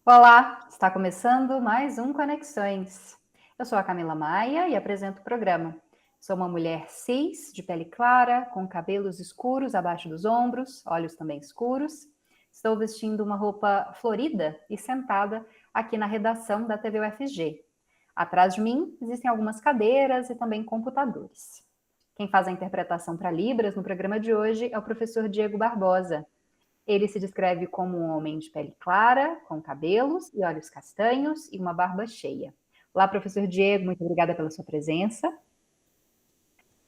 Olá, está começando mais um Conexões. Eu sou a Camila Maia e apresento o programa. Sou uma mulher cis, de pele clara, com cabelos escuros abaixo dos ombros, olhos também escuros. Estou vestindo uma roupa florida e sentada aqui na redação da TV UFG. Atrás de mim existem algumas cadeiras e também computadores. Quem faz a interpretação para Libras no programa de hoje é o professor Diego Barbosa. Ele se descreve como um homem de pele clara, com cabelos e olhos castanhos e uma barba cheia. Olá, professor Diego, muito obrigada pela sua presença.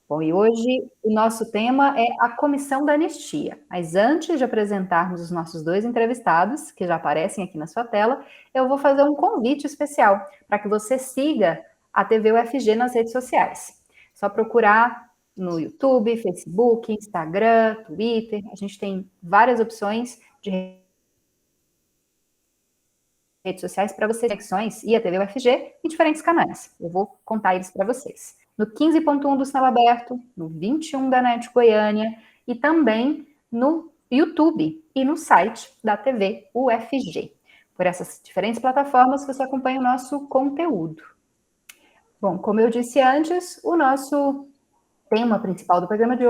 Bom, e hoje o nosso tema é a Comissão da Anistia. Mas antes de apresentarmos os nossos dois entrevistados, que já aparecem aqui na sua tela, eu vou fazer um convite especial para que você siga a TV UFG nas redes sociais. Só procurar no YouTube, Facebook, Instagram, Twitter. A gente tem várias opções de redes sociais para você, conexões e a TV UFG em diferentes canais. Eu vou contar eles para vocês. No 15.1 do Sinal Aberto, no 21 da NET Goiânia e também no YouTube e no site da TV UFG. Por essas diferentes plataformas você acompanha o nosso conteúdo. Bom, como eu disse antes, o nosso tema principal do programa de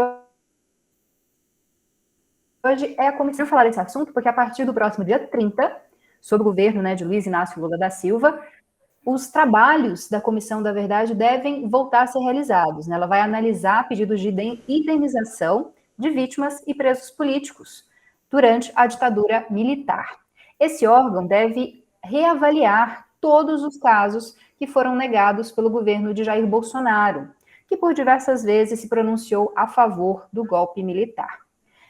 hoje é a comissão falar desse assunto, porque a partir do próximo dia 30, sob o governo de Luiz Inácio Lula da Silva, os trabalhos da Comissão da Verdade devem voltar a ser realizados. Ela vai analisar pedidos de indenização de vítimas e presos políticos durante a ditadura militar. Esse órgão deve reavaliar todos os casos que foram negados pelo governo de Jair Bolsonaro, que por diversas vezes se pronunciou a favor do golpe militar.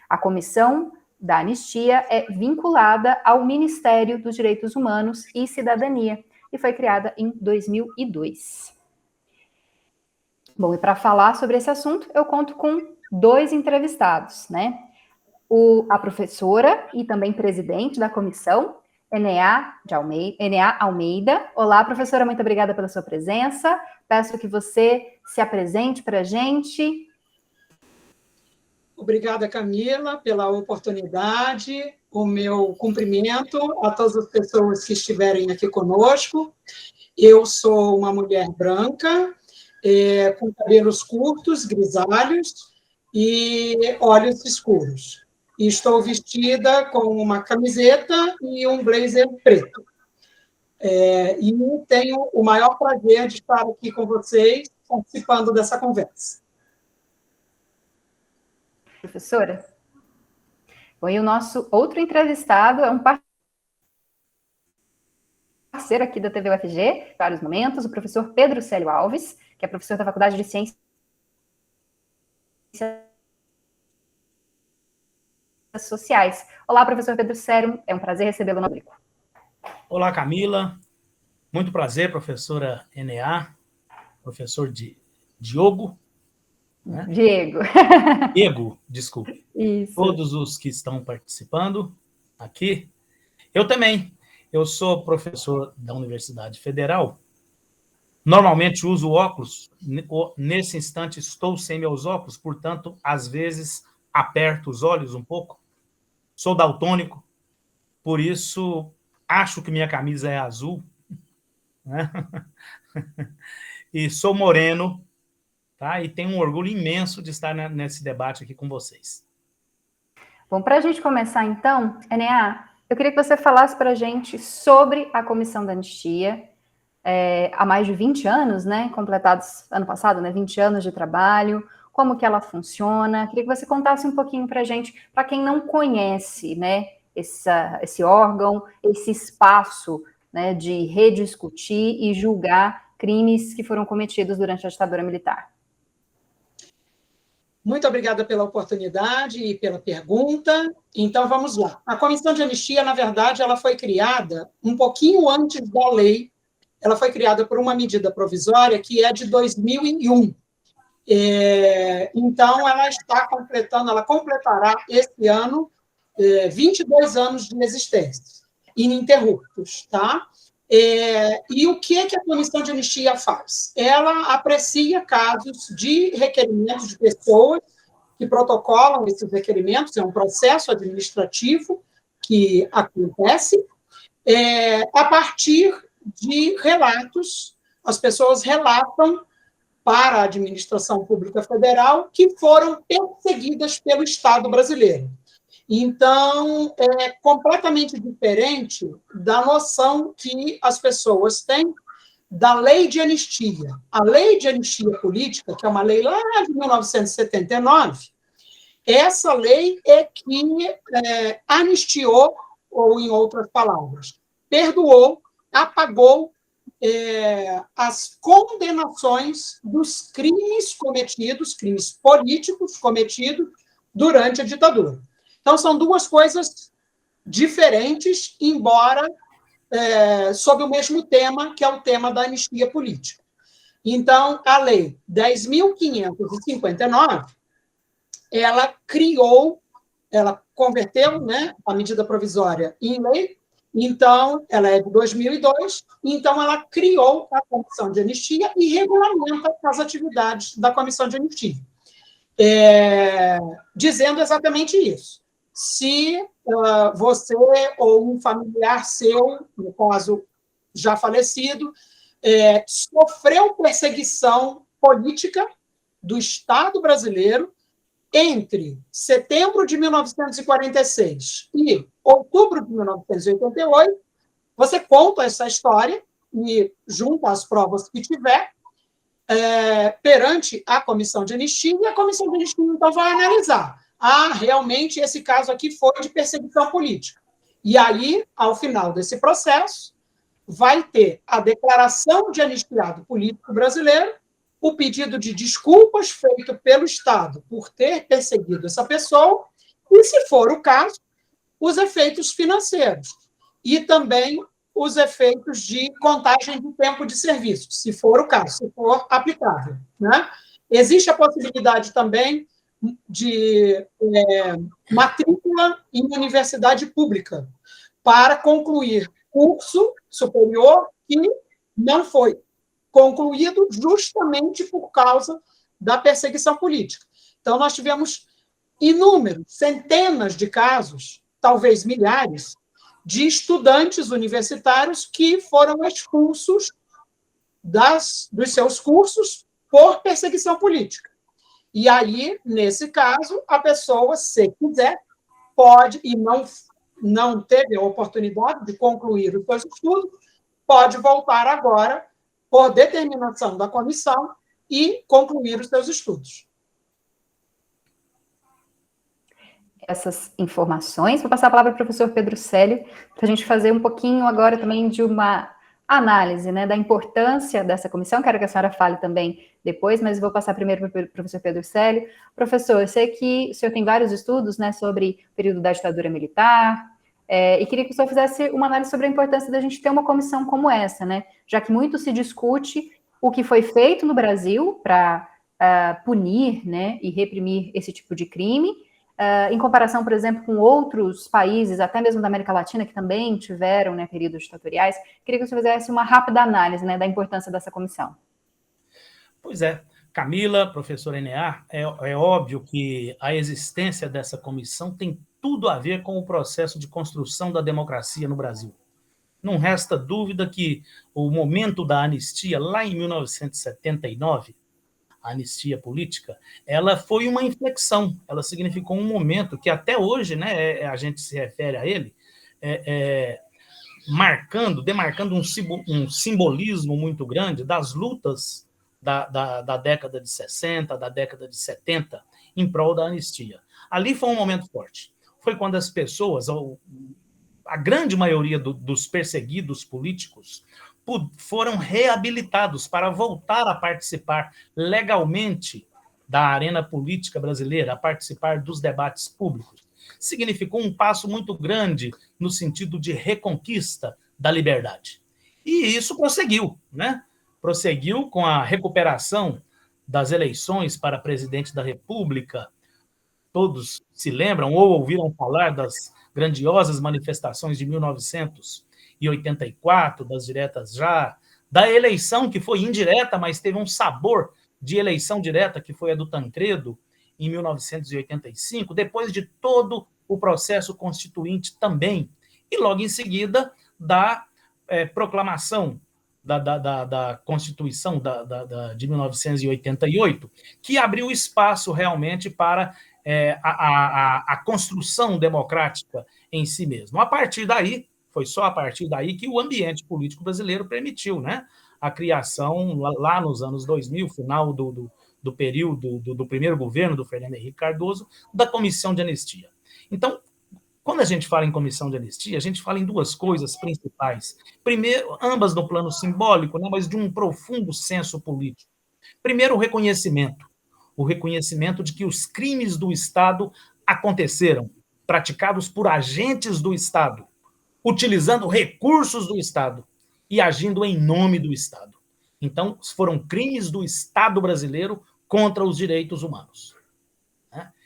A Comissão da Anistia é vinculada ao Ministério dos Direitos Humanos e Cidadania e foi criada em 2002. Bom, e para falar sobre esse assunto, eu conto com dois entrevistados, né? A professora e também presidente da comissão, Enea Almeida. Olá, professora, muito obrigada pela sua presença. Peço que você se apresente para a gente. Obrigada, Camila, pela oportunidade. O meu cumprimento a todas as pessoas que estiverem aqui conosco. Eu sou uma mulher branca, com cabelos curtos, grisalhos e olhos escuros. E estou vestida com uma camiseta e um blazer preto. E tenho o maior prazer de estar aqui com vocês, participando dessa conversa. Professora? Bom, e o nosso outro entrevistado é um parceiro aqui da TV UFG, em vários momentos, o professor Pedro Célio Alves, que é professor da Faculdade de Ciências Sociais. Olá, professor Pedro Célio, é um prazer recebê-lo no público. Olá, Camila. Muito prazer, professora Enea, professor Diogo. Né? Diego. Diego, desculpe. Isso. Todos os que estão participando aqui. Eu também. Eu sou professor da Universidade Federal. Normalmente uso óculos. Nesse instante estou sem meus óculos, portanto, às vezes aperto os olhos um pouco. Sou daltônico, por isso acho que minha camisa é azul. Né? E sou moreno, tá? E tenho um orgulho imenso de estar nesse debate aqui com vocês. Bom, para a gente começar, então, Enea, eu queria que você falasse para a gente sobre a Comissão da Anistia, há mais de 20 anos, né, completados ano passado, né, 20 anos de trabalho, como que ela funciona. Queria que você contasse um pouquinho para a gente, para quem não conhece, né, esse órgão, esse espaço, né, de rediscutir e julgar crimes que foram cometidos durante a ditadura militar. Muito obrigada pela oportunidade e pela pergunta. Então, vamos lá. A Comissão de Anistia, na verdade, ela foi criada um pouquinho antes da lei. Ela foi criada por uma medida provisória que é de 2001. Então, ela completará esse ano 22 anos de existência, ininterruptos, tá? E o que a Comissão de Anistia faz? Ela aprecia casos de requerimentos de pessoas que protocolam esses requerimentos, é um processo administrativo que acontece, a partir de relatos. As pessoas relatam para a administração pública federal que foram perseguidas pelo Estado brasileiro. Então, é completamente diferente da noção que as pessoas têm da lei de anistia. A lei de anistia política, que é uma lei lá de 1979, essa lei é que anistiou, ou, em outras palavras, perdoou, apagou as condenações dos crimes cometidos, crimes políticos cometidos durante a ditadura. Então, são duas coisas diferentes, embora sob o mesmo tema, que é o tema da anistia política. Então, a Lei 10.559, ela criou, ela converteu, né, a medida provisória em lei. Então, ela é de 2002, então ela criou a Comissão de Anistia e regulamenta as atividades da Comissão de Anistia, dizendo exatamente isso. Se você ou um familiar seu, no caso já falecido, sofreu perseguição política do Estado brasileiro entre setembro de 1946 e outubro de 1988, você conta essa história e junta as provas que tiver perante a Comissão de Anistia, e a Comissão de Anistia então vai analisar. Realmente esse caso aqui foi de perseguição política. E aí, ao final desse processo, vai ter a declaração de anistiado político brasileiro, o pedido de desculpas feito pelo Estado por ter perseguido essa pessoa, e, se for o caso, os efeitos financeiros. E também os efeitos de contagem de tempo de serviço, se for o caso, se for aplicável, né? Existe a possibilidade também de matrícula em universidade pública para concluir curso superior que não foi concluído justamente por causa da perseguição política. Então, nós tivemos inúmeros, centenas de casos, talvez milhares, de estudantes universitários que foram expulsos dos seus cursos por perseguição política. E aí, nesse caso, a pessoa, se quiser, pode, e não teve a oportunidade de concluir os seus estudos, pode voltar agora, por determinação da comissão, e concluir os seus estudos. Essas informações, vou passar a palavra para o professor Pedro Célio, para a gente fazer um pouquinho agora também de uma análise, né, da importância dessa comissão. Quero que a senhora fale também depois, mas vou passar primeiro para o professor Pedro Célio. Professor, eu sei que o senhor tem vários estudos, né, sobre o período da ditadura militar, e queria que o senhor fizesse uma análise sobre a importância da gente ter uma comissão como essa, né, já que muito se discute o que foi feito no Brasil para punir, né, e reprimir esse tipo de crime, em comparação, por exemplo, com outros países, até mesmo da América Latina, que também tiveram, né, períodos ditatoriais. Queria que você fizesse uma rápida análise, né, da importância dessa comissão. Pois é. Camila, professor Enear, é óbvio que a existência dessa comissão tem tudo a ver com o processo de construção da democracia no Brasil. Não resta dúvida que o momento da anistia, lá em 1979, a anistia política, ela foi uma inflexão, ela significou um momento que até hoje, né, a gente se refere a ele, demarcando um simbolismo muito grande das lutas da década de 60, da década de 70, em prol da anistia. Ali foi um momento forte. Foi quando as pessoas, a grande maioria dos perseguidos políticos, foram reabilitados para voltar a participar legalmente da arena política brasileira, a participar dos debates públicos. Significou um passo muito grande no sentido de reconquista da liberdade. E isso prosseguiu, né? Prosseguiu com a recuperação das eleições para presidente da República. Todos se lembram ou ouviram falar das grandiosas manifestações de 1984, das diretas já, da eleição que foi indireta, mas teve um sabor de eleição direta, que foi a do Tancredo, em 1985, depois de todo o processo constituinte também. E logo em seguida, da proclamação da Constituição de 1988, que abriu espaço realmente para a construção democrática em si mesmo. A partir daí, foi só a partir daí que o ambiente político brasileiro permitiu, né, a criação, lá nos anos 2000, final do período do primeiro governo do Fernando Henrique Cardoso, da Comissão de Anistia. Então, quando a gente fala em comissão de anistia, a gente fala em duas coisas principais. Primeiro, ambas no plano simbólico, né, mas de um profundo senso político. Primeiro, o reconhecimento de que os crimes do Estado aconteceram, praticados por agentes do Estado, utilizando recursos do Estado e agindo em nome do Estado. Então, foram crimes do Estado brasileiro contra os direitos humanos.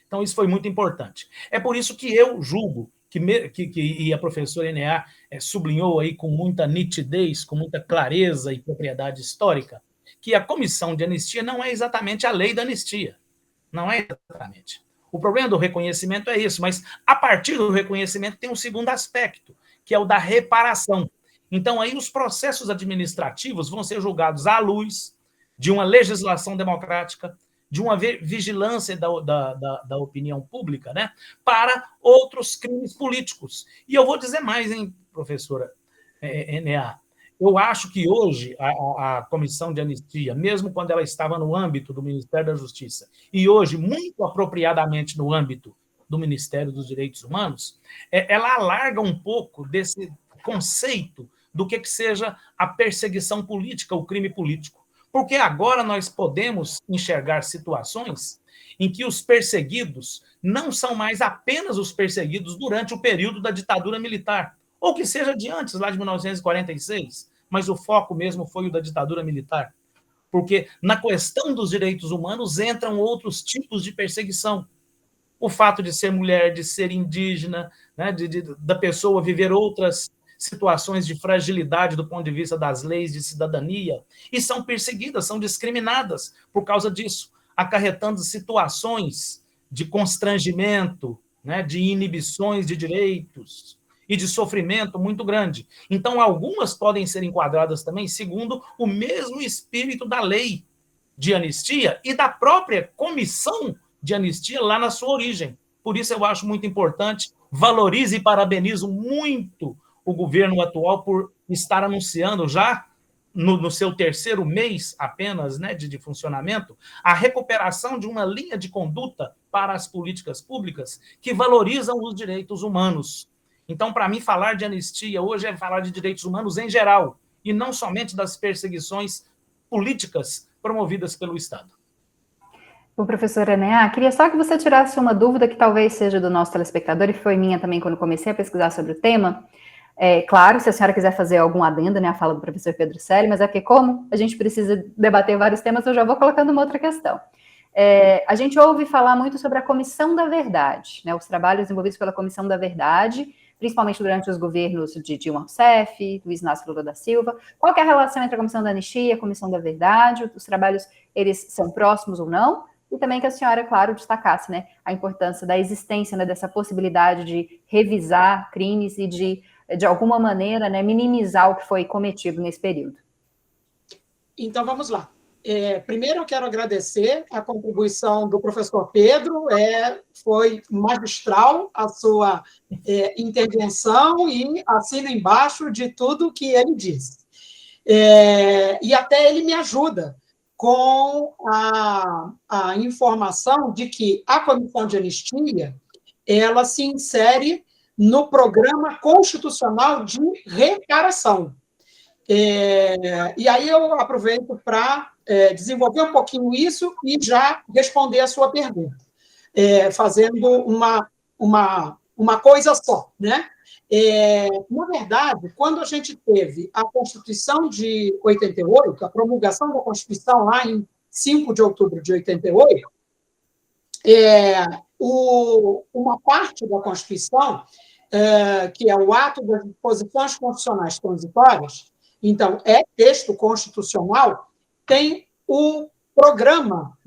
Então, isso foi muito importante. É por isso que eu julgo, e a professora Enea sublinhou aí com muita nitidez, com muita clareza e propriedade histórica, que a comissão de anistia não é exatamente a lei da anistia. Não é exatamente. O problema do reconhecimento é isso, mas a partir do reconhecimento tem um segundo aspecto, que é o da reparação. Então, aí os processos administrativos vão ser julgados à luz de uma legislação democrática, de uma vigilância da opinião pública, né, para outros crimes políticos. E eu vou dizer mais, hein, professora Enea, eu acho que hoje a Comissão de Anistia, mesmo quando ela estava no âmbito do Ministério da Justiça, e hoje, muito apropriadamente, no âmbito do Ministério dos Direitos Humanos, ela alarga um pouco desse conceito do que seja a perseguição política, o crime político. Porque agora nós podemos enxergar situações em que os perseguidos não são mais apenas os perseguidos durante o período da ditadura militar, ou que seja de antes, lá de 1946, mas o foco mesmo foi o da ditadura militar. Porque na questão dos direitos humanos entram outros tipos de perseguição. O fato de ser mulher, de ser indígena, né, da pessoa viver outras situações de fragilidade do ponto de vista das leis de cidadania, e são perseguidas, são discriminadas por causa disso, acarretando situações de constrangimento, né, de inibições de direitos e de sofrimento muito grande. Então, algumas podem ser enquadradas também segundo o mesmo espírito da lei de anistia e da própria comissão de anistia lá na sua origem. Por isso, eu acho muito importante, valorizo e parabenizo muito o governo atual por estar anunciando já no seu terceiro mês apenas, né, de funcionamento, a recuperação de uma linha de conduta para as políticas públicas que valorizam os direitos humanos. Então, para mim, falar de anistia hoje é falar de direitos humanos em geral, e não somente das perseguições políticas promovidas pelo Estado. Bom, professora Enea, queria só que você tirasse uma dúvida que talvez seja do nosso telespectador, e foi minha também quando comecei a pesquisar sobre o tema. Claro, se a senhora quiser fazer algum adendo, né, a fala do professor Pedro Celi, mas é que como a gente precisa debater vários temas, eu já vou colocando uma outra questão. A gente ouve falar muito sobre a Comissão da Verdade, né, os trabalhos envolvidos pela Comissão da Verdade, principalmente durante os governos de Dilma Rousseff, Luiz Inácio Lula da Silva. Qual que é a relação entre a Comissão da Anistia e a Comissão da Verdade? Os trabalhos, eles são próximos ou não? E também que a senhora, claro, destacasse, né, a importância da existência, né, dessa possibilidade de revisar crimes e de alguma maneira, né, minimizar o que foi cometido nesse período. Então, vamos lá. Primeiro, eu quero agradecer a contribuição do professor Pedro, foi magistral a sua intervenção e assino embaixo de tudo que ele disse. E até ele me ajuda com a informação de que a Comissão de Anistia ela se insere no Programa Constitucional de Reparação. E aí eu aproveito para desenvolver um pouquinho isso e já responder a sua pergunta, fazendo uma coisa só, né? Na verdade, quando a gente teve a Constituição de 88, a promulgação da Constituição lá em 5 de outubro de 88, uma parte da Constituição, que é o ato das disposições constitucionais transitórias, então, é texto constitucional, tem o programa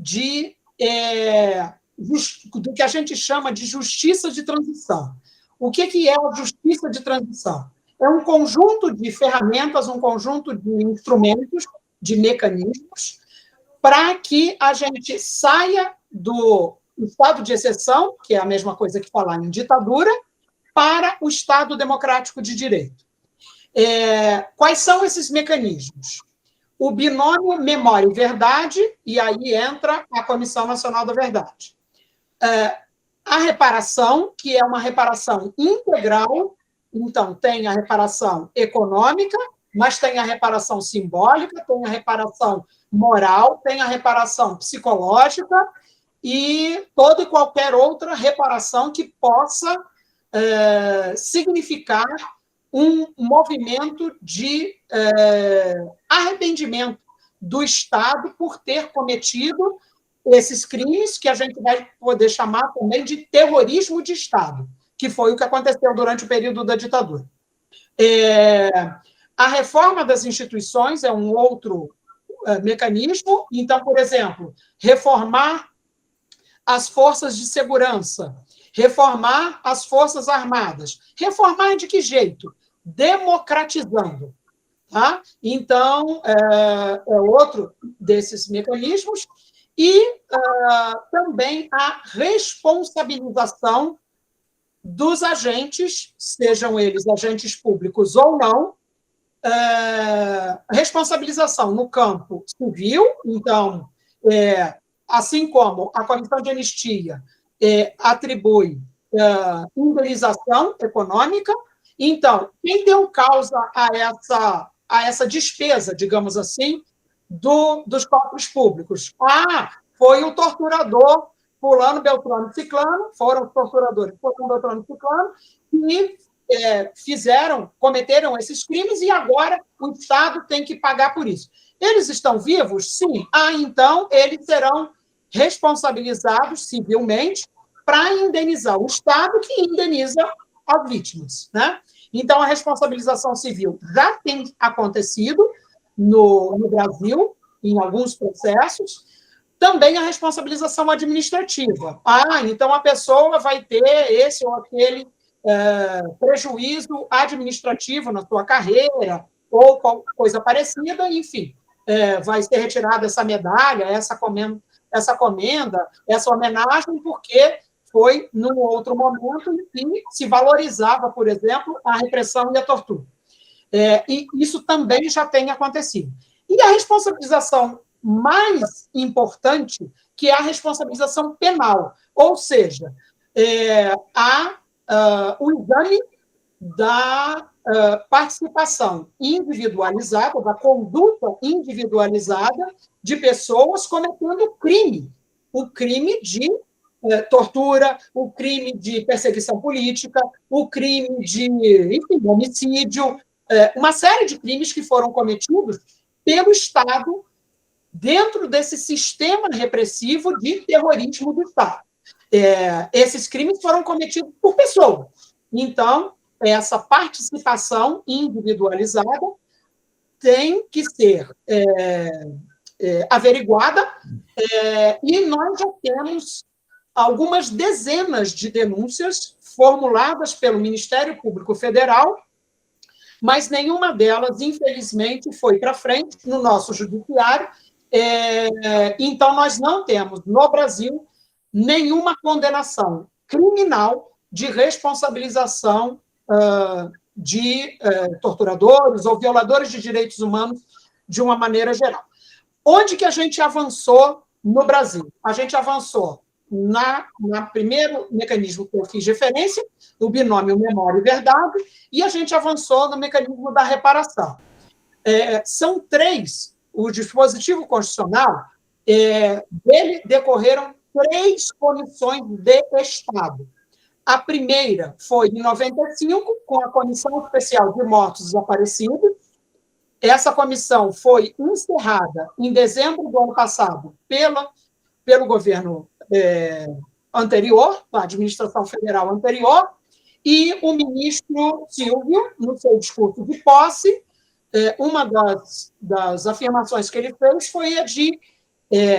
do que a gente chama de justiça de transição. O que é a justiça de transição? é um conjunto de ferramentas, um conjunto de instrumentos, de mecanismos, para que a gente saia do estado de exceção, que é a mesma coisa que falar em ditadura, para o Estado democrático de direito. Quais são esses mecanismos? O binômio memória e verdade, e aí entra a Comissão Nacional da Verdade. A reparação, que é uma reparação integral, então tem a reparação econômica, mas tem a reparação simbólica, tem a reparação moral, tem a reparação psicológica e toda e qualquer outra reparação que possa significar um movimento de arrependimento do Estado por ter cometido esses crimes que a gente vai poder chamar também de terrorismo de Estado, que foi o que aconteceu durante o período da ditadura. A reforma das instituições é um outro mecanismo. Então, por exemplo, reformar as forças de segurança, reformar as forças armadas. Reformar de que jeito? Democratizando. Tá? Então, é outro desses mecanismos. E também a responsabilização dos agentes, sejam eles agentes públicos ou não, responsabilização no campo civil. Então, assim como a Comissão de Anistia atribui indenização econômica, então, quem deu causa a essa despesa, digamos assim, dos cofres públicos? Foi o torturador fulano, beltrano, ciclano, foram os torturadores fulano, beltrano, ciclano, que cometeram esses crimes e agora o Estado tem que pagar por isso. Eles estão vivos? Sim. Então, eles serão responsabilizados civilmente para indenizar o Estado, que indeniza as vítimas, né? Então, a responsabilização civil já tem acontecido no Brasil, em alguns processos. Também a responsabilização administrativa. Então a pessoa vai ter esse ou aquele prejuízo administrativo na sua carreira, ou coisa parecida, enfim, vai ser retirada essa medalha, essa comenda, essa homenagem, porque foi num outro momento em que se valorizava, por exemplo, a repressão e a tortura. E isso também já tem acontecido. E a responsabilização mais importante, que é a responsabilização penal, ou seja, o exame da participação individualizada, da conduta individualizada de pessoas cometendo crime, o crime de tortura, o crime de perseguição política, o crime de, enfim, homicídio, uma série de crimes que foram cometidos pelo Estado dentro desse sistema repressivo de terrorismo do Estado. Esses crimes foram cometidos por pessoas. Então, essa participação individualizada tem que ser averiguada, e nós já temos algumas dezenas de denúncias formuladas pelo Ministério Público Federal, mas nenhuma delas, infelizmente, foi para frente no nosso judiciário. Então, nós não temos, no Brasil, nenhuma condenação criminal de responsabilização de torturadores ou violadores de direitos humanos de uma maneira geral. Onde que a gente avançou no Brasil? A gente avançou no primeiro mecanismo que eu fiz referência, o binômio memória e verdade, e a gente avançou no mecanismo da reparação. São três, o dispositivo constitucional, dele decorreram 3 comissões de Estado. A primeira foi em 95, com a Comissão Especial de Mortos Desaparecidos. Essa comissão foi encerrada em dezembro do ano passado pelo governo anterior, a administração federal anterior, e o ministro Silvio, no seu discurso de posse, uma das afirmações que ele fez foi a de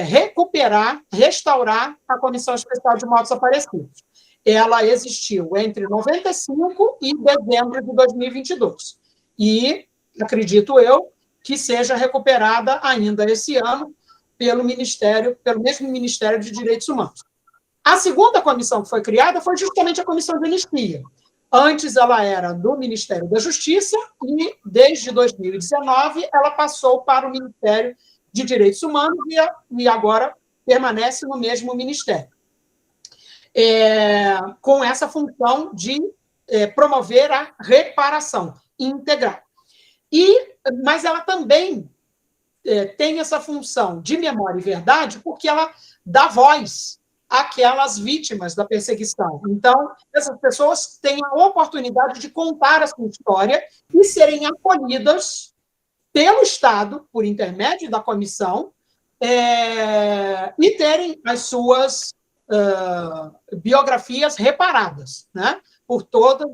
recuperar, restaurar a Comissão Especial de Mortos Desaparecidos. ela existiu entre 95 e dezembro de 2022. E acredito eu que seja recuperada ainda esse ano pelo mesmo Ministério de Direitos Humanos. A segunda comissão que foi criada foi justamente a Comissão de Anistia. Antes ela era do Ministério da Justiça e, desde 2019, ela passou para o Ministério de Direitos Humanos e agora permanece no mesmo ministério. Com essa função de promover a reparação integral. Mas ela também tem essa função de memória e verdade porque ela dá voz àquelas vítimas da perseguição. Então, essas pessoas têm a oportunidade de contar a sua história e serem acolhidas pelo Estado, por intermédio da comissão, e terem as suas biografias reparadas, né, por todas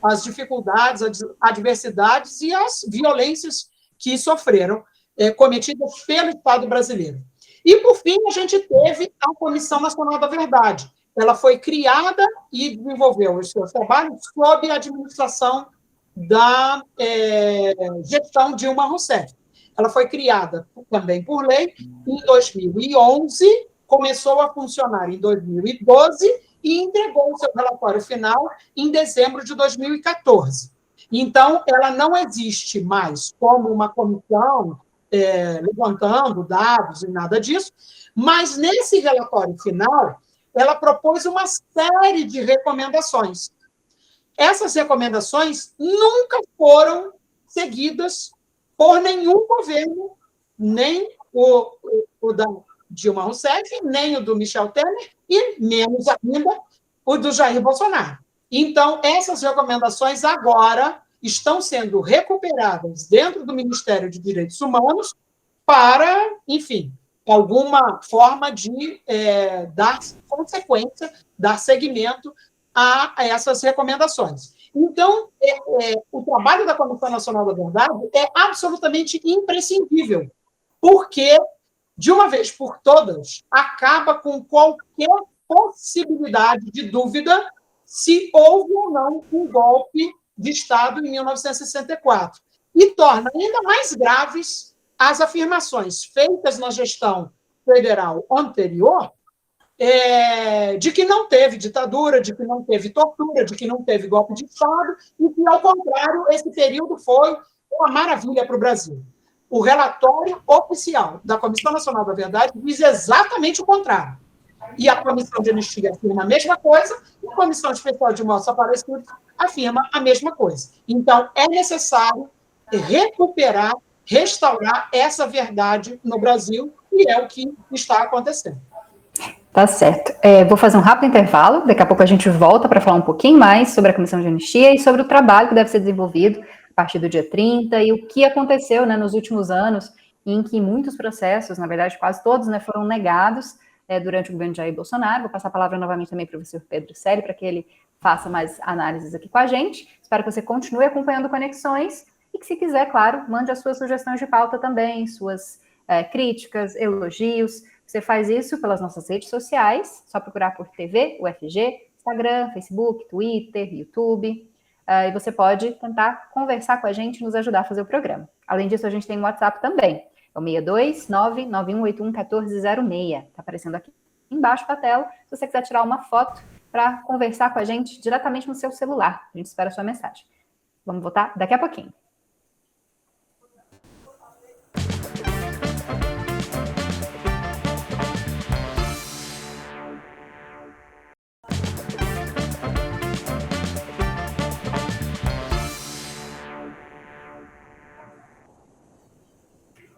as dificuldades, as adversidades e as violências que sofreram, cometidas pelo Estado brasileiro. E, por fim, a gente teve a Comissão Nacional da Verdade. Ela foi criada e desenvolveu os seus trabalhos sob a administração da gestão Dilma Rousseff. Ela foi criada também por lei em 2011, começou a funcionar em 2012 e entregou o seu relatório final em dezembro de 2014. Então, ela não existe mais como uma comissão levantando dados e nada disso, mas nesse relatório final, ela propôs uma série de recomendações. Essas recomendações nunca foram seguidas por nenhum governo, nem o da Dilma Rousseff, nem o do Michel Temer, e menos ainda o do Jair Bolsonaro. Então, essas recomendações agora estão sendo recuperadas dentro do Ministério de Direitos Humanos para, enfim, alguma forma de dar consequência, dar seguimento a essas recomendações. Então, o trabalho da Comissão Nacional da Verdade é absolutamente imprescindível, porque, de uma vez por todas, acaba com qualquer possibilidade de dúvida se houve ou não um golpe de Estado em 1964, e torna ainda mais graves as afirmações feitas na gestão federal anterior de que não teve ditadura, de que não teve tortura, de que não teve golpe de Estado, e que, ao contrário, esse período foi uma maravilha para o Brasil. O relatório oficial da Comissão Nacional da Verdade diz exatamente o contrário. E a Comissão de Anistia afirma a mesma coisa, e a Comissão Especial de Mortos Aparecidos afirma a mesma coisa. Então, é necessário recuperar, restaurar essa verdade no Brasil, e é o que está acontecendo. Tá certo. Vou fazer um rápido intervalo, daqui a pouco a gente volta para falar um pouquinho mais sobre a Comissão de Anistia e sobre o trabalho que deve ser desenvolvido a partir do dia 30 e o que aconteceu, né, nos últimos anos, em que muitos processos, na verdade quase todos, né, foram negados durante o governo de Jair Bolsonaro. Vou passar a palavra novamente também para o professor Pedro Celi, para que ele faça mais análises aqui com a gente. Espero que você continue acompanhando Conexões e que, se quiser, claro, mande as suas sugestões de pauta também, suas críticas, elogios. Você faz isso pelas nossas redes sociais, só procurar por TV, UFG, Instagram, Facebook, Twitter, YouTube. E você pode tentar conversar com a gente e nos ajudar a fazer o programa. Além disso, a gente tem um WhatsApp também. É o 62991811406. Está aparecendo aqui embaixo da tela. Se você quiser tirar uma foto para conversar com a gente diretamente no seu celular. A gente espera a sua mensagem. Vamos voltar daqui a pouquinho.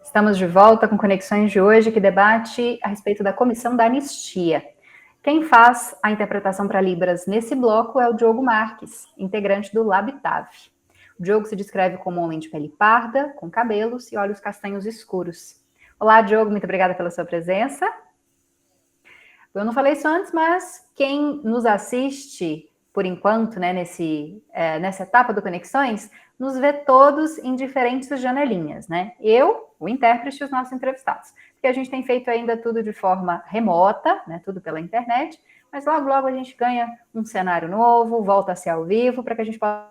Estamos de volta com Conexões de hoje, que debate a respeito da Comissão da Anistia. Quem faz a interpretação para Libras nesse bloco é o Diogo Marques, integrante do Labitave. O Diogo se descreve como um homem de pele parda, com cabelos e olhos castanhos escuros. Olá, Diogo, muito obrigada pela sua presença. Eu não falei isso antes, mas quem nos assiste por enquanto, né, nessa etapa do Conexões, nos vê todos em diferentes janelinhas, né? Eu, o intérprete e os nossos entrevistados. Porque a gente tem feito ainda tudo de forma remota, né, tudo pela internet, mas logo, logo a gente ganha um cenário novo, volta a ser ao vivo, para que a gente possa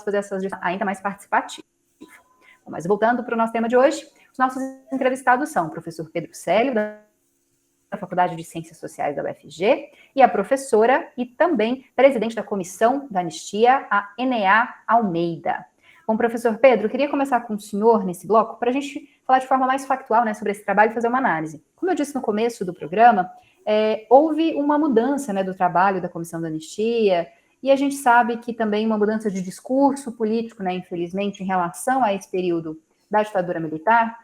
fazer essas ainda mais participativas. Mas voltando para o nosso tema de hoje, os nossos entrevistados são o professor Pedro Célio, da Faculdade de Ciências Sociais da UFG, e a professora e também presidente da Comissão da Anistia, a Enea Almeida. Bom, professor Pedro, eu queria começar com o senhor nesse bloco para a gente falar de forma mais factual, né, sobre esse trabalho e fazer uma análise. Como eu disse no começo do programa, houve uma mudança, né, do trabalho da Comissão da Anistia, e a gente sabe que também uma mudança de discurso político, né, infelizmente, em relação a esse período da ditadura militar,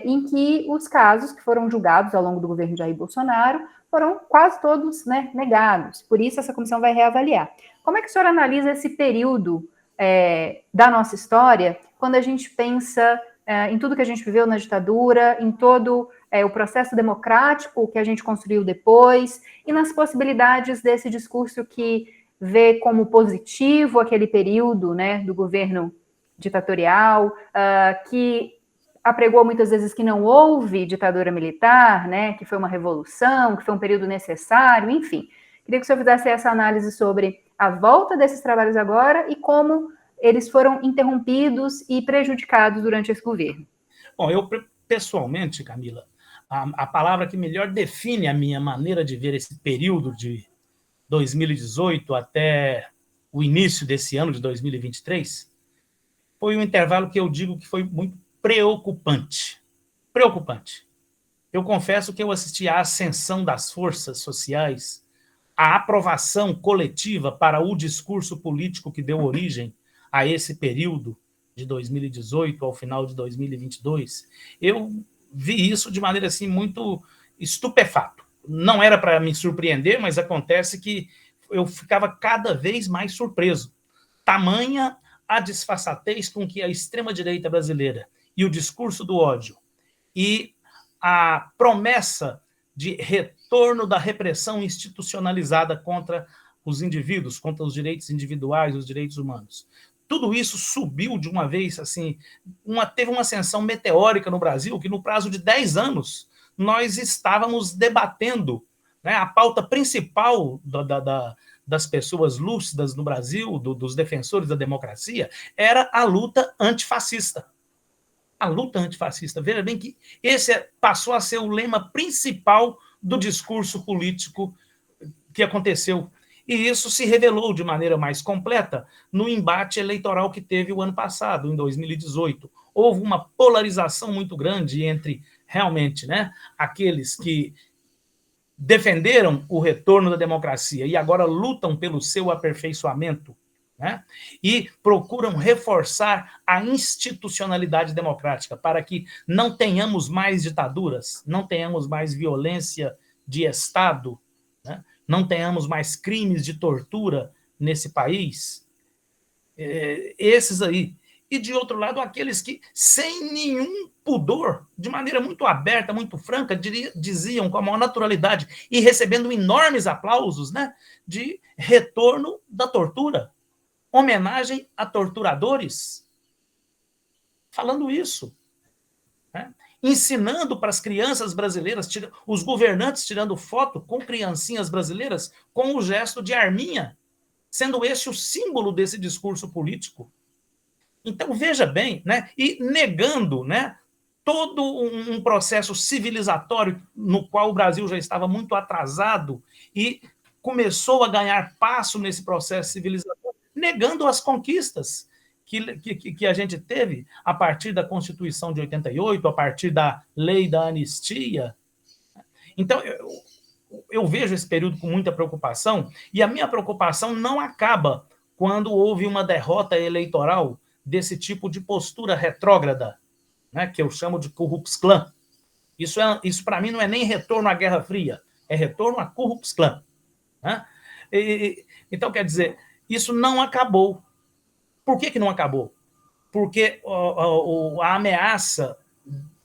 em que os casos que foram julgados ao longo do governo de Jair Bolsonaro foram quase todos, né, negados. Por isso, essa comissão vai reavaliar. Como é que o senhor analisa esse período da nossa história quando a gente pensa em tudo que a gente viveu na ditadura, em todo o processo democrático que a gente construiu depois e nas possibilidades desse discurso que vê como positivo aquele período, né, do governo ditatorial, que apregou muitas vezes que não houve ditadura militar, né, que foi uma revolução, que foi um período necessário, enfim. Queria que o senhor fizesse essa análise sobre a volta desses trabalhos agora e como eles foram interrompidos e prejudicados durante esse governo. Bom, eu pessoalmente, Camila, a palavra que melhor define a minha maneira de ver esse período de 2018 até o início desse ano de 2023 foi um intervalo que eu digo que foi muito preocupante. Preocupante. Eu confesso que eu assisti à ascensão das forças sociais, à aprovação coletiva para o discurso político que deu origem a esse período de 2018 ao final de 2022. Eu vi isso de maneira assim muito estupefato. Não era para me surpreender, mas acontece que eu ficava cada vez mais surpreso. Tamanha a disfarçatez com que a extrema-direita brasileira e o discurso do ódio e a promessa de retorno da repressão institucionalizada contra os indivíduos, contra os direitos individuais, os direitos humanos. Tudo isso subiu de uma vez, assim, teve uma ascensão meteórica no Brasil, que no prazo de 10 anos nós estávamos debatendo, né, a pauta principal das pessoas lúcidas no Brasil, dos defensores da democracia, era a luta antifascista. A luta antifascista. Veja bem que esse passou a ser o lema principal do discurso político que aconteceu. E isso se revelou de maneira mais completa no embate eleitoral que teve o ano passado, em 2018. Houve uma polarização muito grande entre, realmente, né, aqueles que defenderam o retorno da democracia e agora lutam pelo seu aperfeiçoamento, né, e procuram reforçar a institucionalidade democrática para que não tenhamos mais ditaduras, não tenhamos mais violência de Estado, né, não tenhamos mais crimes de tortura nesse país. Esses aí. E, de outro lado, aqueles que, sem nenhum pudor, de maneira muito aberta, muito franca, diziam com a maior naturalidade e recebendo enormes aplausos, né, de retorno da tortura, homenagem a torturadores, falando isso, né, ensinando para as crianças brasileiras, os governantes tirando foto com criancinhas brasileiras com o gesto de arminha, sendo esse o símbolo desse discurso político. Então, veja bem, né, e negando, né, todo um processo civilizatório no qual o Brasil já estava muito atrasado e começou a ganhar passo nesse processo civilizatório, negando as conquistas que a gente teve a partir da Constituição de 88, a partir da lei da anistia. Então, eu vejo esse período com muita preocupação, e a minha preocupação não acaba quando houve uma derrota eleitoral desse tipo de postura retrógrada, né, que eu chamo de Ku Klux Klan. Isso para mim, não é nem retorno à Guerra Fria, é retorno à Ku Klux Klan. Né? Então, quer dizer, isso não acabou. Por que não acabou? Porque a ameaça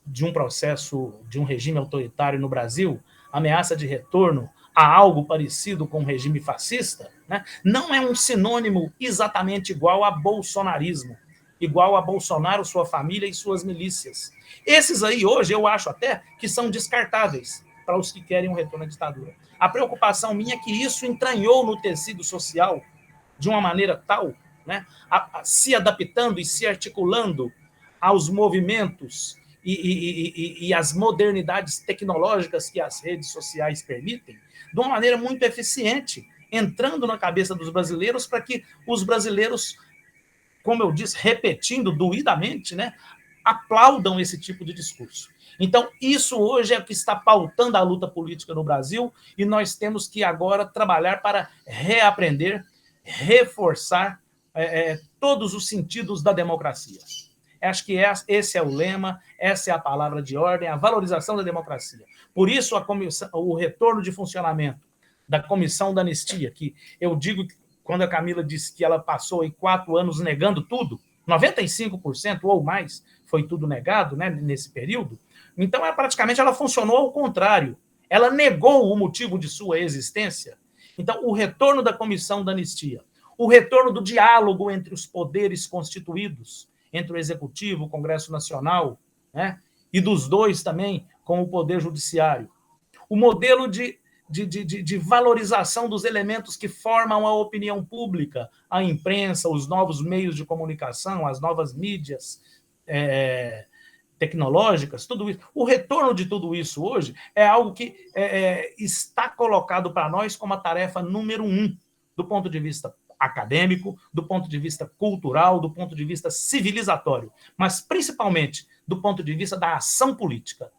de um processo, de um regime autoritário no Brasil, a ameaça de retorno a algo parecido com o regime fascista, né, não é um sinônimo exatamente igual a bolsonarismo, igual a Bolsonaro, sua família e suas milícias. Esses aí, hoje, eu acho até que são descartáveis para os que querem um retorno à ditadura. A preocupação minha é que isso entranhou no tecido social de uma maneira tal, né, se adaptando e se articulando aos movimentos e às modernidades tecnológicas que as redes sociais permitem, de uma maneira muito eficiente, entrando na cabeça dos brasileiros para que os brasileiros, como eu disse, repetindo doidamente, né, aplaudam esse tipo de discurso. Então, isso hoje é o que está pautando a luta política no Brasil e nós temos que agora trabalhar para reaprender, reforçar todos os sentidos da democracia. Acho que esse é o lema, essa é a palavra de ordem, a valorização da democracia. Por isso, o retorno de funcionamento da Comissão da Anistia, que eu digo, quando a Camila disse que ela passou aí 4 anos negando tudo, 95% ou mais foi tudo negado, né, nesse período, então praticamente ela funcionou ao contrário. Ela negou o motivo de sua existência. Então, o retorno da Comissão da Anistia, o retorno do diálogo entre os poderes constituídos, entre o Executivo, o Congresso Nacional, né, e dos dois também com o Poder Judiciário. O modelo de valorização dos elementos que formam a opinião pública, a imprensa, os novos meios de comunicação, as novas mídias tecnológicas, tudo isso. O retorno de tudo isso hoje é algo que está colocado para nós como a tarefa número 1, do ponto de vista acadêmico, do ponto de vista cultural, do ponto de vista civilizatório, mas principalmente do ponto de vista da ação política.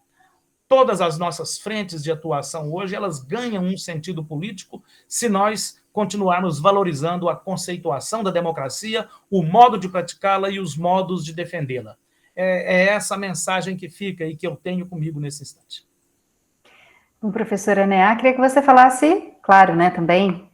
Todas as nossas frentes de atuação hoje, elas ganham um sentido político se nós continuarmos valorizando a conceituação da democracia, o modo de praticá-la e os modos de defendê-la. É essa mensagem que fica e que eu tenho comigo nesse instante. Bom, professora Neá, queria que você falasse, claro, né, também,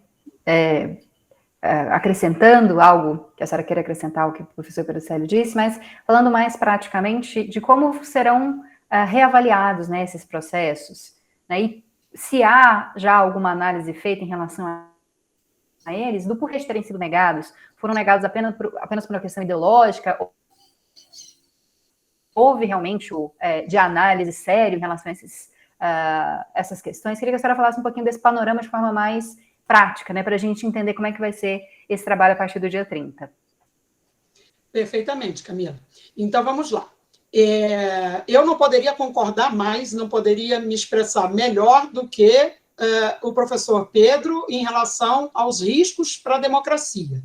acrescentando algo, que a senhora queira acrescentar ao que o professor Pedro Célio disse, mas falando mais praticamente de como serão reavaliados, né, esses processos, né, e se há já alguma análise feita em relação a eles, do porquê de terem sido negados, foram negados apenas por uma questão ideológica, houve realmente de análise sério em relação a essas questões. Queria que a senhora falasse um pouquinho desse panorama de forma mais prática, né, para a gente entender como é que vai ser esse trabalho a partir do dia 30. Perfeitamente, Camila. Então, vamos lá. Eu não poderia concordar mais, não poderia me expressar melhor do que o professor Pedro em relação aos riscos para a democracia.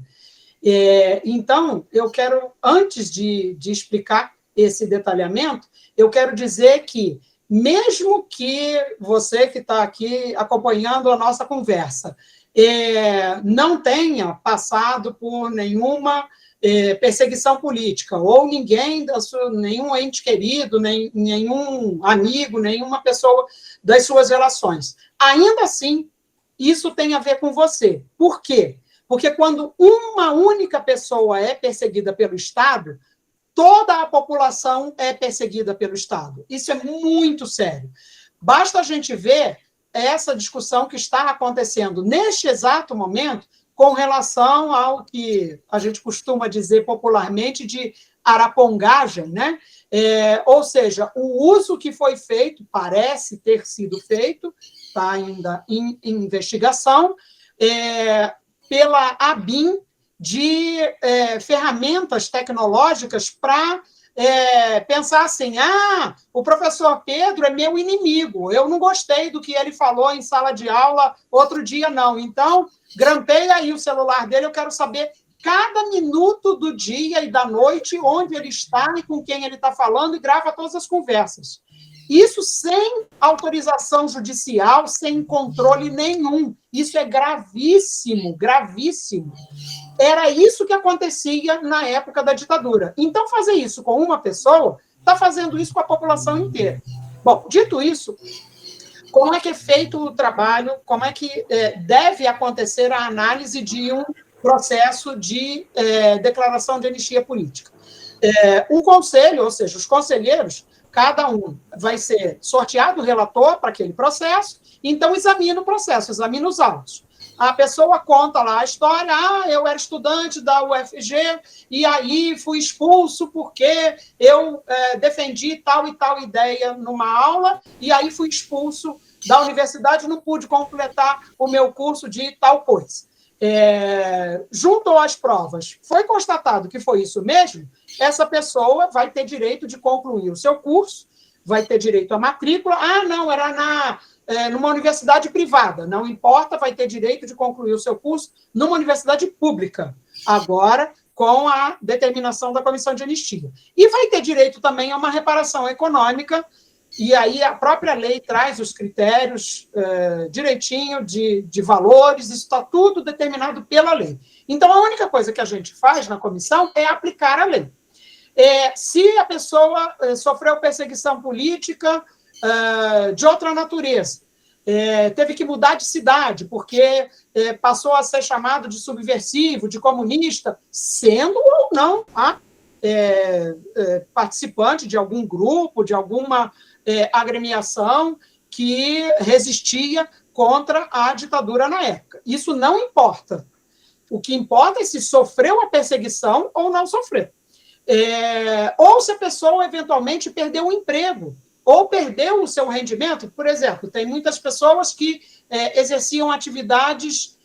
Então, eu quero, antes de explicar esse detalhamento, eu quero dizer que, mesmo que você que está aqui acompanhando a nossa conversa não tenha passado por nenhuma perseguição política, ou nenhum ente querido, nenhum amigo, nenhuma pessoa das suas relações. Ainda assim, isso tem a ver com você. Por quê? Porque quando uma única pessoa é perseguida pelo Estado, toda a população é perseguida pelo Estado. Isso é muito sério. Basta a gente ver essa discussão que está acontecendo neste exato momento com relação ao que a gente costuma dizer popularmente de arapongagem, né? Ou seja, o uso que foi feito, parece ter sido feito, está ainda em investigação, pela ABIN, de ferramentas tecnológicas para pensar assim, o professor Pedro é meu inimigo, eu não gostei do que ele falou em sala de aula outro dia, não. Então, grampei aí o celular dele, eu quero saber cada minuto do dia e da noite, onde ele está e com quem ele está falando, e grava todas as conversas. Isso sem autorização judicial, sem controle nenhum. Isso é gravíssimo, gravíssimo. Era isso que acontecia na época da ditadura. Então, fazer isso com uma pessoa, está fazendo isso com a população inteira. Bom, dito isso, como é que é feito o trabalho, como é que deve acontecer a análise de um processo de declaração de anistia política? O conselho, ou seja, os conselheiros, cada um vai ser sorteado o relator para aquele processo, então examina o processo, examina os autos. A pessoa conta lá a história, eu era estudante da UFG, e aí fui expulso porque eu defendi tal e tal ideia numa aula, e aí fui expulso da universidade, não pude completar o meu curso de tal coisa. Junto às provas, foi constatado que foi isso mesmo, essa pessoa vai ter direito de concluir o seu curso, vai ter direito à matrícula. Não, era numa universidade privada, não importa, vai ter direito de concluir o seu curso numa universidade pública, agora com a determinação da Comissão de Anistia. E vai ter direito também a uma reparação econômica, e aí a própria lei traz os critérios direitinho de valores, isso está tudo determinado pela lei. Então, a única coisa que a gente faz na comissão é aplicar a lei. Se a pessoa sofreu perseguição política de outra natureza, teve que mudar de cidade, porque passou a ser chamado de subversivo, de comunista, sendo ou não participante de algum grupo, de alguma agremiação que resistia contra a ditadura na época. Isso não importa. O que importa é se sofreu a perseguição ou não sofreu. Ou se a pessoa, eventualmente, perdeu o emprego, ou perdeu o seu rendimento. Por exemplo, tem muitas pessoas que exerciam atividades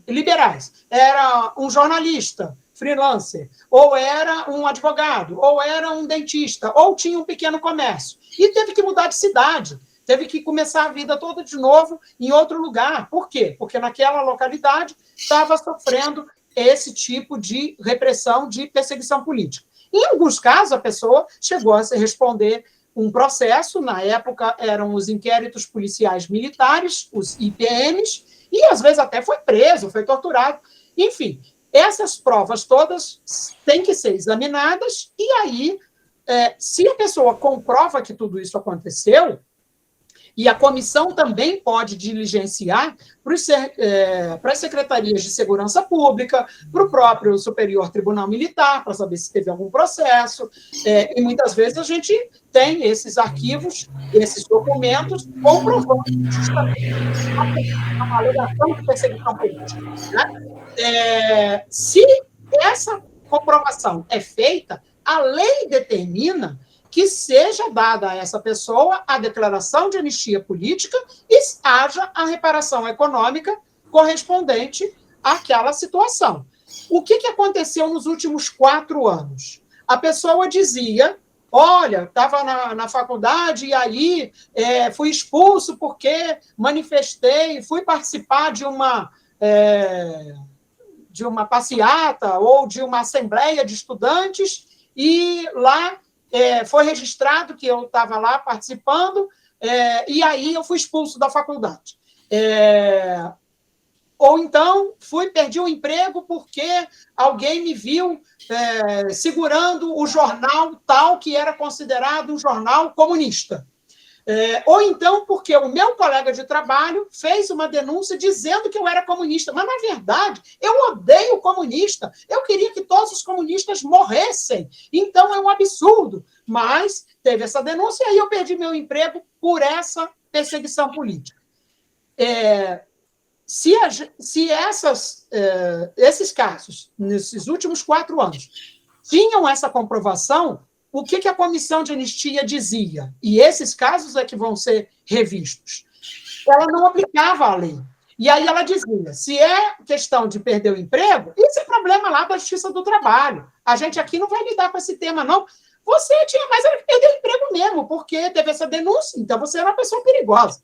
liberais. Era um jornalista, freelancer, ou era um advogado, ou era um dentista, ou tinha um pequeno comércio. E teve que mudar de cidade, teve que começar a vida toda de novo em outro lugar. Por quê? Porque naquela localidade estava sofrendo esse tipo de repressão, de perseguição política. Em alguns casos, a pessoa chegou a se responder um processo, na época eram os inquéritos policiais militares, os IPMs, e às vezes até foi preso, foi torturado. Enfim, essas provas todas têm que ser examinadas, e aí, se a pessoa comprova que tudo isso aconteceu, e a comissão também pode diligenciar para as secretarias de segurança pública, para o próprio Superior Tribunal Militar, para saber se teve algum processo, e muitas vezes a gente tem esses arquivos, esses documentos, comprovando justamente uma alegação de perseguição política. Né? Se essa comprovação é feita, a lei determina que seja dada a essa pessoa a declaração de anistia política e haja a reparação econômica correspondente àquela situação. O que aconteceu nos últimos 4 anos? A pessoa dizia, olha, estava na faculdade e aí fui expulso porque manifestei, fui participar de uma passeata ou de uma assembleia de estudantes e lá foi registrado que eu estava lá participando, e aí eu fui expulso da faculdade. Ou então, perdi o emprego porque alguém me viu segurando o jornal tal que era considerado um jornal comunista. Ou então, porque o meu colega de trabalho fez uma denúncia dizendo que eu era comunista. Mas, na verdade, eu odeio comunista. Eu queria que todos os comunistas morressem. Então, é um absurdo. Mas teve essa denúncia e aí eu perdi meu emprego por essa perseguição política. Se esses casos, nesses últimos 4 anos, tinham essa comprovação, o que a Comissão de Anistia dizia? E esses casos é que vão ser revistos. Ela não aplicava a lei. E aí ela dizia, se é questão de perder o emprego, isso é problema lá da Justiça do Trabalho. A gente aqui não vai lidar com esse tema, não. Você tinha mais que perder o emprego mesmo, porque teve essa denúncia, então você era uma pessoa perigosa.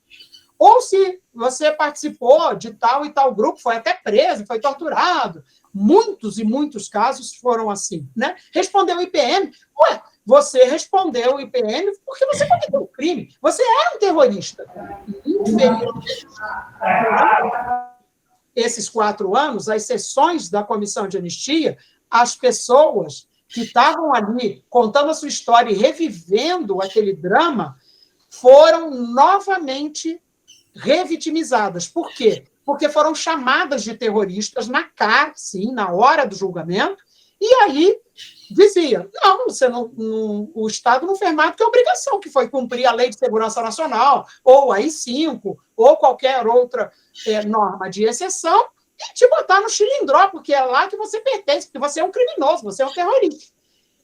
Ou se você participou de tal e tal grupo, foi até preso, foi torturado. Muitos e muitos casos foram assim. Né? Respondeu o IPM. Ué, você respondeu o IPM porque você cometeu o crime. Você era um terrorista. Esses 4 anos, as sessões da Comissão de Anistia, as pessoas que estavam ali contando a sua história e revivendo aquele drama, foram novamente revitimizadas. Por quê? Porque foram chamadas de terroristas na cara, sim, na hora do julgamento, e aí dizia, não, o Estado não fez mais do que a obrigação, que foi cumprir a Lei de Segurança Nacional, ou a AI-5, ou qualquer outra norma de exceção, e te botar no xilindró, porque é lá que você pertence, porque você é um criminoso, você é um terrorista.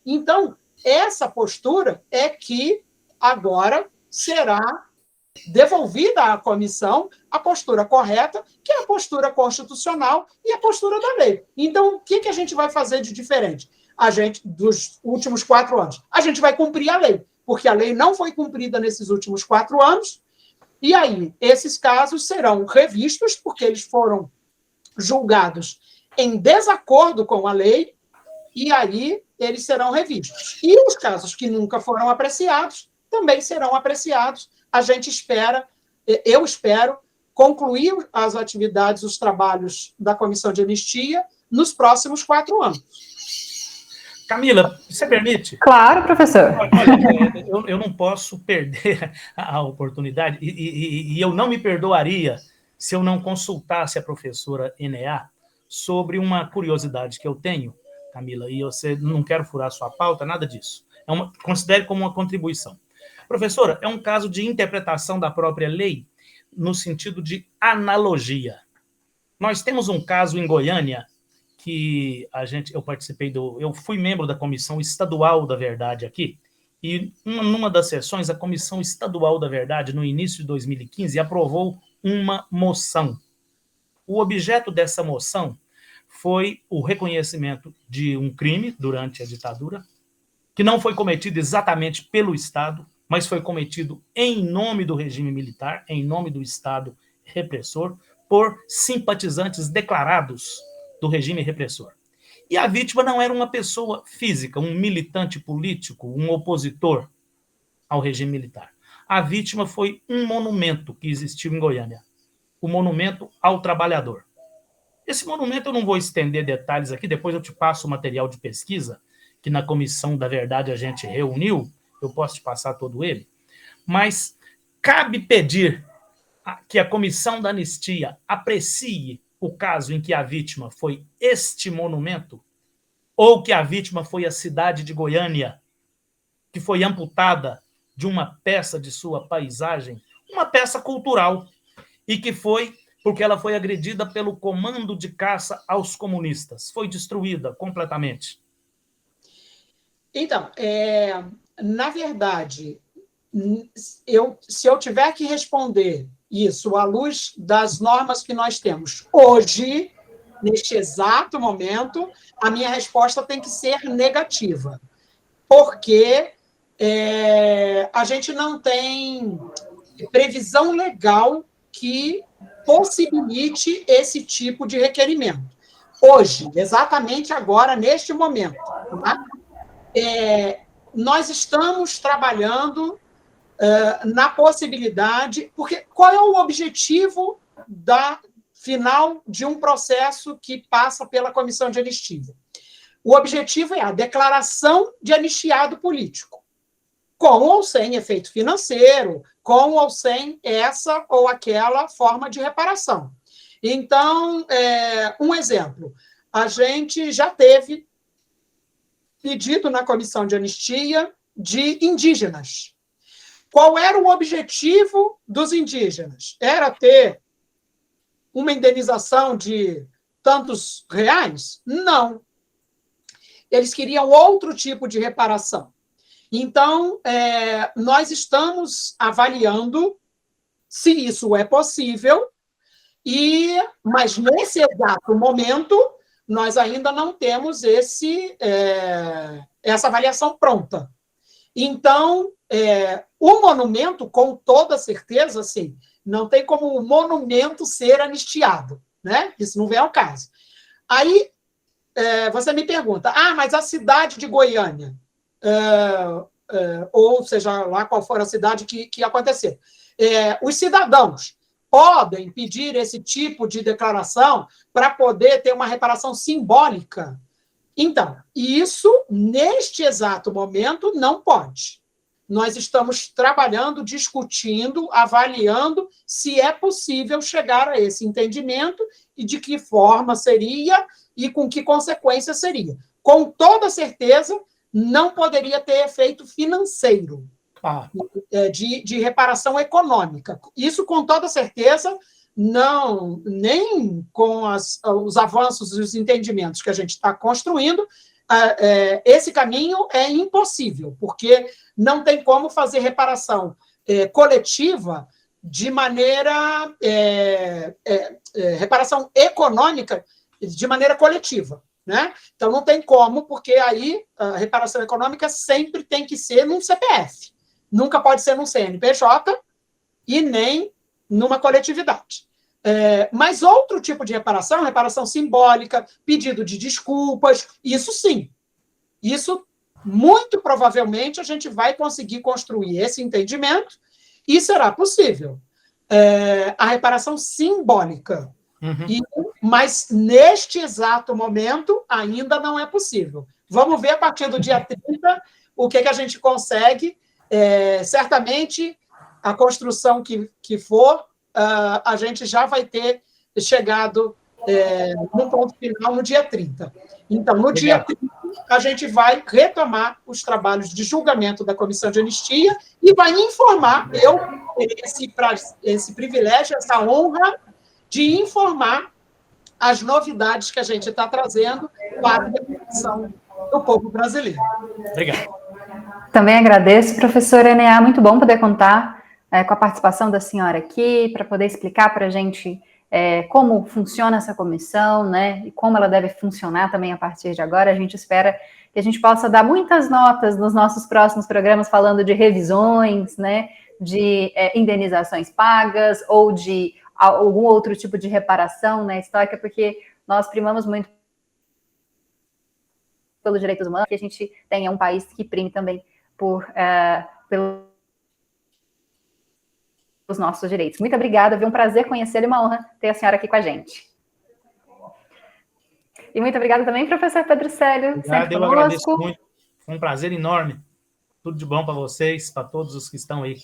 Então, essa postura é que agora será devolvida à comissão a postura correta, que é a postura constitucional e a postura da lei. Então, o que a gente vai fazer de diferente? A gente, dos últimos 4 anos, a gente vai cumprir a lei, porque a lei não foi cumprida nesses últimos 4 anos, e aí esses casos serão revistos, porque eles foram julgados em desacordo com a lei, e aí eles serão revistos. E os casos que nunca foram apreciados também serão apreciados. A gente espera, eu espero, concluir as atividades, os trabalhos da Comissão de Anistia nos próximos 4 anos. Camila, você permite? Claro, professor. Olha, eu não posso perder a oportunidade, e eu não me perdoaria se eu não consultasse a professora Enea sobre uma curiosidade que eu tenho, Camila, e você não quero furar sua pauta, nada disso. Considere como uma contribuição. Professora, é um caso de interpretação da própria lei no sentido de analogia. Nós temos um caso em Goiânia que eu fui membro da Comissão Estadual da Verdade aqui, e numa das sessões, a Comissão Estadual da Verdade, no início de 2015, aprovou uma moção. O objeto dessa moção foi o reconhecimento de um crime durante a ditadura, que não foi cometido exatamente pelo Estado, mas foi cometido em nome do regime militar, em nome do Estado repressor, por simpatizantes declarados do regime repressor. E a vítima não era uma pessoa física, um militante político, um opositor ao regime militar. A vítima foi um monumento que existiu em Goiânia, o Monumento ao Trabalhador. Esse monumento eu não vou estender detalhes aqui, depois eu te passo o material de pesquisa, que na Comissão da Verdade a gente reuniu, eu posso te passar todo ele, mas cabe pedir que a Comissão da Anistia aprecie o caso em que a vítima foi este monumento, ou que a vítima foi a cidade de Goiânia, que foi amputada de uma peça de sua paisagem, uma peça cultural, e que foi porque ela foi agredida pelo comando de caça aos comunistas, foi destruída completamente. Então, na verdade, se eu tiver que responder isso à luz das normas que nós temos hoje, neste exato momento, a minha resposta tem que ser negativa, porque a gente não tem previsão legal que possibilite esse tipo de requerimento. Hoje, exatamente agora, neste momento, tá? Nós estamos trabalhando na possibilidade, porque qual é o objetivo final de um processo que passa pela Comissão de Anistia? O objetivo é a declaração de anistiado político, com ou sem efeito financeiro, com ou sem essa ou aquela forma de reparação. Então, um exemplo, a gente já teve pedido na Comissão de Anistia de indígenas. Qual era o objetivo dos indígenas? Era ter uma indenização de tantos reais? Não. Eles queriam outro tipo de reparação. Então, nós estamos avaliando se isso é possível, mas nesse exato momento, nós ainda não temos essa avaliação pronta. Então, o monumento, com toda certeza, assim, não tem como o monumento ser anistiado, né? Isso não vem ao caso. Aí, você me pergunta, mas a cidade de Goiânia, ou seja lá qual for a cidade que acontecer, os cidadãos podem pedir esse tipo de declaração para poder ter uma reparação simbólica? Então, isso, neste exato momento, não pode. Nós estamos trabalhando, discutindo, avaliando se é possível chegar a esse entendimento e de que forma seria e com que consequência seria. com toda certeza, não poderia ter efeito financeiro, de reparação econômica. Isso, com toda certeza, não, nem com os avanços e os entendimentos que a gente está construindo, esse caminho é impossível, porque não tem como fazer reparação coletiva de maneira... reparação econômica de maneira coletiva, né? Então, não tem como, porque aí a reparação econômica sempre tem que ser num CPF. Nunca pode ser num CNPJ e nem numa coletividade. Mas outro tipo de reparação simbólica, pedido de desculpas, isso sim. Isso, muito provavelmente, a gente vai conseguir construir esse entendimento e será possível. A reparação simbólica. Mas, neste exato momento, ainda não é possível. Vamos ver, a partir do dia 30, o que a gente consegue. Certamente, a construção que for, a gente já vai ter chegado no ponto final no dia 30. Então, no dia 30, a gente vai retomar os trabalhos de julgamento da Comissão de Anistia e vai informar, eu esse privilégio, essa honra de informar as novidades que a gente está trazendo para a reparação do povo brasileiro. Obrigado. Também agradeço, professora Enea, muito bom poder contar com a participação da senhora aqui, para poder explicar para a gente como funciona essa comissão, né, e como ela deve funcionar também a partir de agora. A gente espera que a gente possa dar muitas notas nos nossos próximos programas, falando de revisões, né, de indenizações pagas, ou de algum outro tipo de reparação, né, histórica, porque nós primamos muito pelos direitos humanos, que a gente tenha um país que prime também pelos nossos direitos. Muito obrigada, foi um prazer conhecê-la e uma honra ter a senhora aqui com a gente. E muito obrigada também, professor Pedro Célio. Obrigado, eu agradeço muito. Foi um prazer enorme. Tudo de bom para vocês, para todos os que estão aí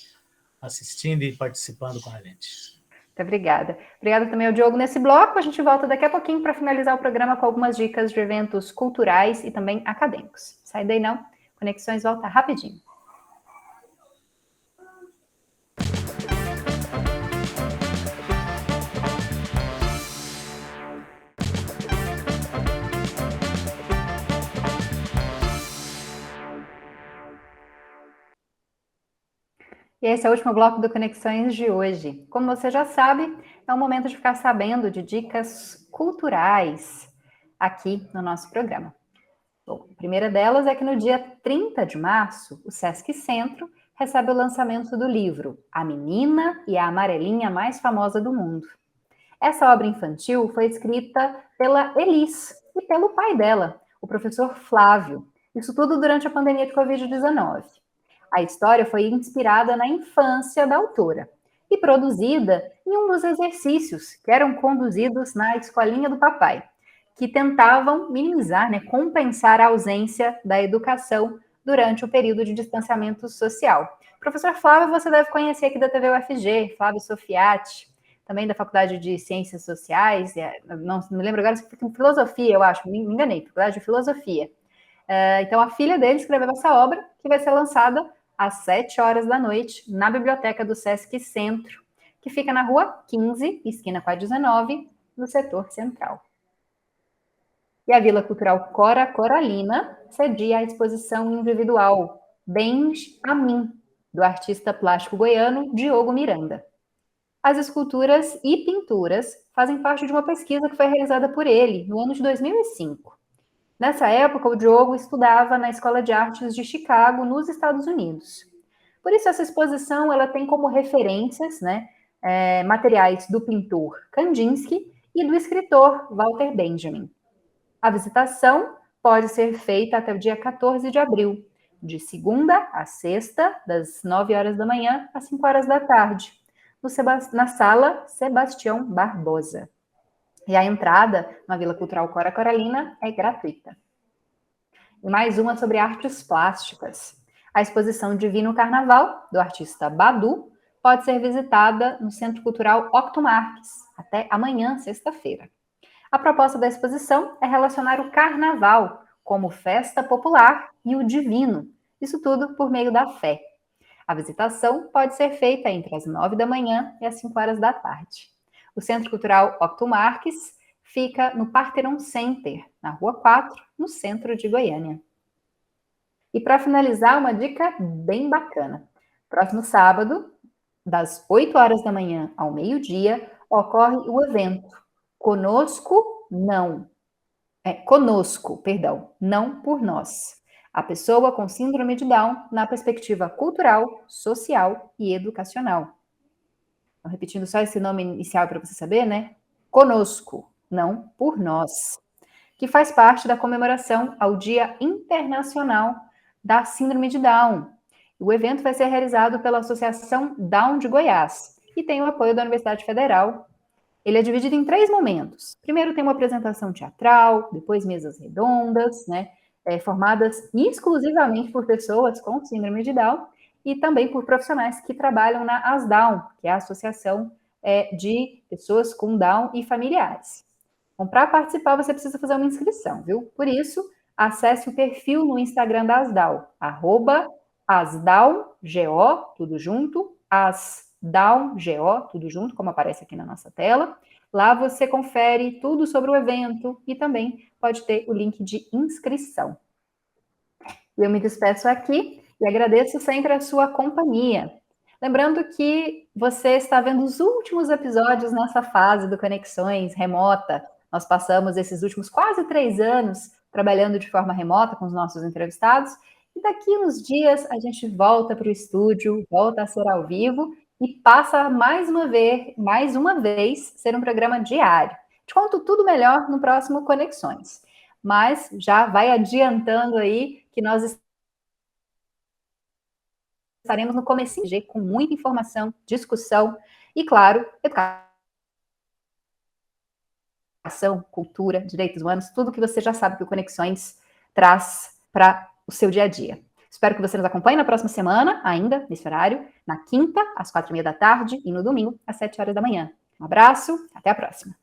assistindo e participando com a gente. Muito obrigada. Obrigada também ao Diogo nesse bloco. A gente volta daqui a pouquinho para finalizar o programa com algumas dicas de eventos culturais e também acadêmicos. Sai daí não. Conexões volta rapidinho. E esse é o último bloco do Conexões de hoje. Como você já sabe, é o momento de ficar sabendo de dicas culturais aqui no nosso programa. Bom, a primeira delas é que no dia 30 de março, o Sesc Centro recebe o lançamento do livro A Menina e a Amarelinha Mais Famosa do Mundo. Essa obra infantil foi escrita pela Elis e pelo pai dela, o professor Flávio. Isso tudo durante a pandemia de Covid-19. A história foi inspirada na infância da autora e produzida em um dos exercícios que eram conduzidos na escolinha do papai, que tentavam minimizar, compensar a ausência da educação durante o período de distanciamento social. Professor Flávio, você deve conhecer aqui da TV UFG, Flávio Sofiati, também da Faculdade de Ciências Sociais, não me lembro agora, se fica em Filosofia, eu acho, me enganei, Faculdade de Filosofia. Então, a filha dele escreveu essa obra, que vai ser lançada às 7 horas da noite, na biblioteca do Sesc Centro, que fica na Rua 15, esquina com a 19, no setor central. E a Vila Cultural Cora Coralina cedia a exposição individual Bens a Mim, do artista plástico goiano Diogo Miranda. As esculturas e pinturas fazem parte de uma pesquisa que foi realizada por ele no ano de 2005. Nessa época, o Diogo estudava na Escola de Artes de Chicago, nos Estados Unidos. Por isso, essa exposição ela tem como referências materiais do pintor Kandinsky e do escritor Walter Benjamin. A visitação pode ser feita até o dia 14 de abril, de segunda a sexta, das 9 horas da manhã às 5 horas da tarde, na Sala Sebastião Barbosa. E a entrada na Vila Cultural Cora Coralina é gratuita. E mais uma sobre artes plásticas. A exposição Divino Carnaval, do artista Badu, pode ser visitada no Centro Cultural Octo Marques, até amanhã, sexta-feira. A proposta da exposição é relacionar o carnaval como festa popular e o divino. Isso tudo por meio da fé. A visitação pode ser feita entre as 9 da manhã e as 5 horas da tarde. O Centro Cultural Octo Marques fica no Parthenon Center, na Rua 4, no centro de Goiânia. E para finalizar, uma dica bem bacana. Próximo sábado, das 8 horas da manhã ao meio-dia, ocorre o evento Conosco, não. Conosco, perdão, não por nós. A pessoa com síndrome de Down na perspectiva cultural, social e educacional. Então, repetindo só esse nome inicial para você saber, né? Conosco, não por nós. Que faz parte da comemoração ao Dia Internacional da Síndrome de Down. O evento vai ser realizado pela Associação Down de Goiás e tem o apoio da Universidade Federal. Ele é dividido em 3 momentos. Primeiro tem uma apresentação teatral, depois mesas redondas, né, formadas exclusivamente por pessoas com síndrome de Down e também por profissionais que trabalham na ASDown, que é a Associação de Pessoas com Down e Familiares. Então, para participar, você precisa fazer uma inscrição, viu? Por isso, acesse o perfil no Instagram da ASDown, @ASDownGO, tudo junto, ASDownGO, tudo junto, como aparece aqui na nossa tela. Lá você confere tudo sobre o evento e também pode ter o link de inscrição. Eu me despeço aqui e agradeço sempre a sua companhia. Lembrando que você está vendo os últimos episódios nessa fase do Conexões Remota. Nós passamos esses últimos quase 3 anos trabalhando de forma remota com os nossos entrevistados. E daqui uns dias a gente volta para o estúdio, volta a ser ao vivo e passa mais uma vez ser um programa diário. Te conto tudo melhor no próximo Conexões. Mas já vai adiantando aí que nós estaremos no comecinho com muita informação, discussão e, claro, educação, cultura, direitos humanos, tudo que você já sabe que o Conexões traz para o seu dia a dia. Espero que você nos acompanhe na próxima semana, ainda nesse horário, na quinta, às 4h30 da tarde e no domingo, às 7 horas da manhã. Um abraço, até a próxima.